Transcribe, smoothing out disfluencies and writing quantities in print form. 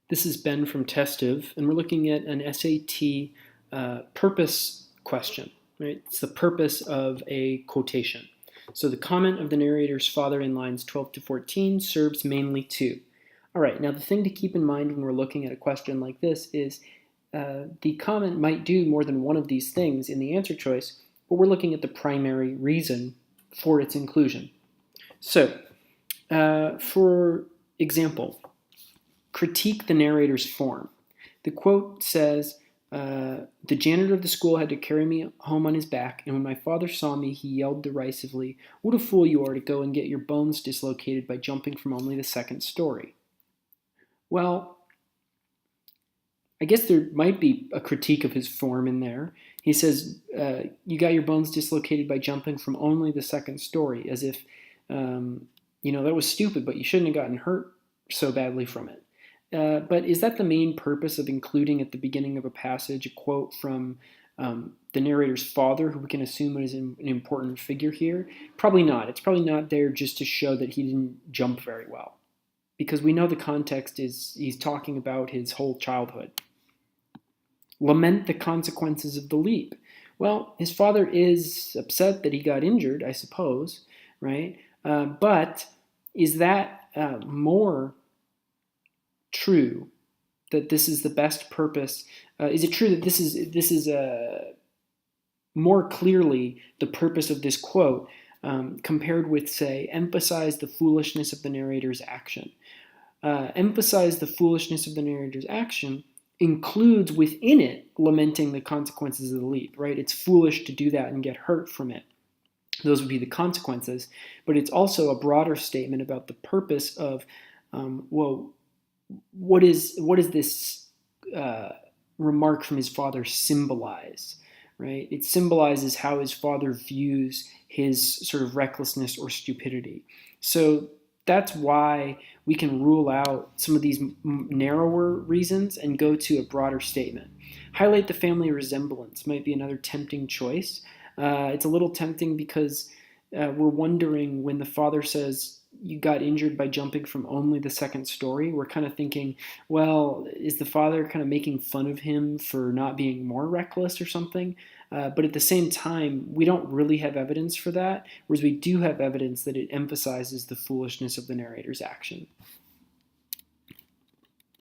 This is Ben from Testive, and we're looking at an SAT purpose question. Right? It's the purpose of a quotation. So the comment of the narrator's father in lines 12 to 14 serves mainly to. All right, now the thing to keep in mind when we're looking at a question like this is the comment might do more than one of these things in the answer choice, but we're looking at the primary reason for its inclusion. So, for example, critique the narrator's form. The quote says, the janitor of the school had to carry me home on his back, and when my father saw me, he yelled derisively, "What a fool you are to go and get your bones dislocated by jumping from only the second story." Well, I guess there might be a critique of his form in there. He says, you got your bones dislocated by jumping from only the second story, as if, that was stupid, but you shouldn't have gotten hurt so badly from it. But is that the main purpose of including at the beginning of a passage a quote from the narrator's father, who we can assume is an important figure here? Probably not. It's probably not there just to show that he didn't jump very well, because we know the context is he's talking about his whole childhood. Lament the consequences of the leap. Well, his father is upset that he got injured, I suppose, right? But is that more true that this is the best purpose? Is it true that this is more clearly the purpose of this quote compared with, say, emphasize the foolishness of the narrator's action? Emphasize the foolishness of the narrator's action includes within it lamenting the consequences of the leap, right? It's foolish to do that and get hurt from it. Those would be the consequences, but it's also a broader statement about the purpose of, what is this remark from his father symbolize, right? It symbolizes how his father views his sort of recklessness or stupidity. So that's why we can rule out some of these narrower reasons and go to a broader statement. Highlight the family resemblance might be another tempting choice. It's a little tempting because we're wondering, when the father says, you got injured by jumping from only the second story, we're kind of thinking, well, is the father kind of making fun of him for not being more reckless or something? But at the same time, we don't really have evidence for that, whereas we do have evidence that it emphasizes the foolishness of the narrator's action.